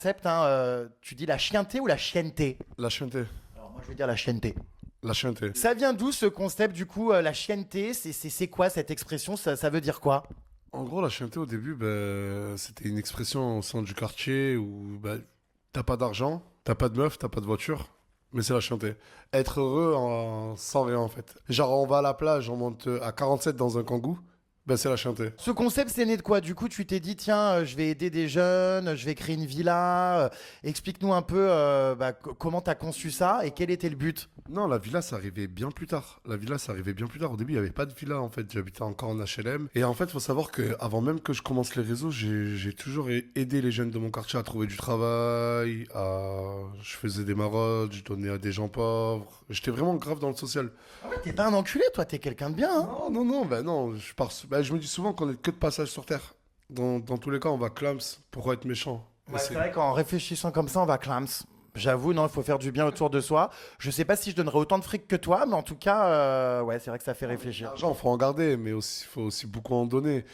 Concept, hein, tu dis la chienté ou la chienté? La chienté. Alors moi je vais dire la chienté. La chienté. Ça vient d'où ce concept du coup, la chienté? C'est quoi cette expression? Ça veut dire quoi? En gros, la chienté, au début, c'était une expression au sein du quartier où t'as pas d'argent, t'as pas de meuf, t'as pas de voiture. Mais c'est la chienté. Être heureux sans rien, en fait. Genre, on va à la plage, on monte à 47 dans un kangou. C'est la chienté. Ce concept, c'est né de quoi? Du coup, tu t'es dit, tiens, je vais aider des jeunes, je vais créer une villa. Explique-nous un peu comment t'as conçu ça et quel était le but. Non, la villa, ça arrivait bien plus tard. La villa, ça arrivait bien plus tard. Au début, il n'y avait pas de villa, en fait. J'habitais encore en HLM. Et en fait, il faut savoir que avant même que je commence les réseaux, j'ai toujours aidé les jeunes de mon quartier à trouver du travail. Je faisais des maraudes, je donnais à des gens pauvres. J'étais vraiment grave dans le social. Ah ouais, t'es pas un enculé, toi, t'es quelqu'un de bien, hein. Non. Je me dis souvent qu'on est que de passage sur Terre. Dans tous les cas, on va clams. Pourquoi être méchant? Et Ouais, c'est vrai qu'en réfléchissant comme ça, on va clams. J'avoue, non, il faut faire du bien autour de soi. Je sais pas si je donnerais autant de fric que toi, mais en tout cas, ouais, c'est vrai que ça fait réfléchir. L'argent, faut en garder, mais aussi, faut aussi beaucoup en donner.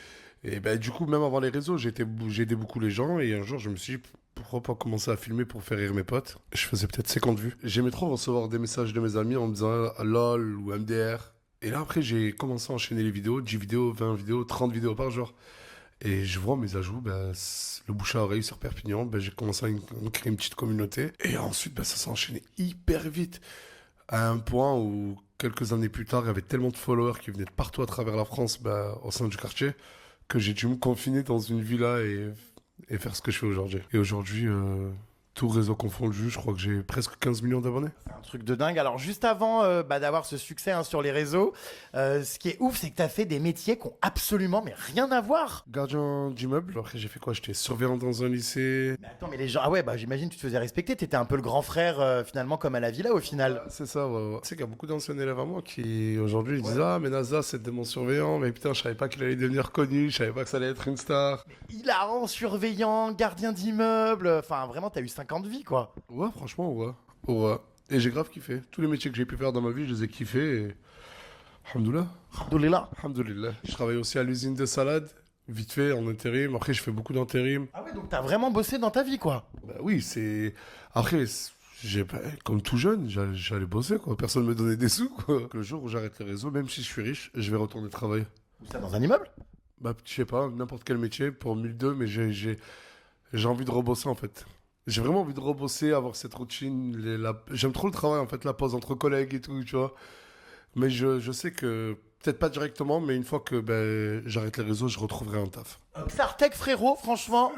Et du coup, même avant les réseaux, j'ai aidé beaucoup les gens. Et un jour, je me suis dit, pourquoi pas commencer à filmer pour faire rire mes potes. Je faisais peut-être 50 vues. J'aimais trop recevoir des messages de mes amis en me disant LOL ou MDR. Et là, après, j'ai commencé à enchaîner les vidéos, 10 vidéos, 20 vidéos, 30 vidéos par jour. Et je vois mes ajouts, le bouche à oreille sur Perpignan. J'ai commencé à créer une petite communauté. Et ensuite, ça s'est enchaîné hyper vite. À un point où, quelques années plus tard, il y avait tellement de followers qui venaient de partout à travers la France, au sein du quartier, que j'ai dû me confiner dans une villa et faire ce que je fais aujourd'hui. Et aujourd'hui, tout réseau confondu, je crois que j'ai presque 15 millions d'abonnés. C'est un truc de dingue. Alors, juste avant d'avoir ce succès hein, sur les réseaux, ce qui est ouf, c'est que t'as fait des métiers qui ont absolument mais rien à voir. Gardien d'immeuble. Après, j'ai fait quoi? J'étais surveillant dans un lycée. Mais attends, mais les gens, ah ouais, bah j'imagine que tu te faisais respecter. T'étais un peu le grand frère finalement comme à la villa au final. C'est ça, ouais. Tu sais qu'il y a beaucoup d'anciens élèves à moi qui aujourd'hui ils disent ah mais NASA c'était mon surveillant, mais putain je savais pas qu'il allait devenir connu, je savais pas que ça allait être une star. Hilarant, surveillant, gardien d'immeuble. Enfin, vraiment, t'as eu 50 vies quoi. Ouais, franchement, ouais. Ouais. Et j'ai grave kiffé. Tous les métiers que j'ai pu faire dans ma vie, je les ai kiffés. Et... Alhamdoulilah. Alhamdoulilah. Alhamdoulilah. Je travaille aussi à l'usine de salade, vite fait, en intérim. Après, je fais beaucoup d'intérim. Ah ouais, donc t'as vraiment bossé dans ta vie quoi. Oui, c'est. Après, comme tout jeune, j'allais bosser, quoi. Personne me donnait des sous, quoi. Le jour où j'arrête les réseaux, même si je suis riche, je vais retourner travailler. Où ça, dans un immeuble? Je sais pas, n'importe quel métier pour 1002, mais j'ai envie de rebosser, en fait. J'ai vraiment envie de rebosser, avoir cette routine. J'aime trop le travail, en fait, la pause entre collègues et tout, tu vois. Mais je sais que, peut-être pas directement, mais une fois que j'arrête les réseaux, je retrouverai un taf. Sartec frérot, franchement.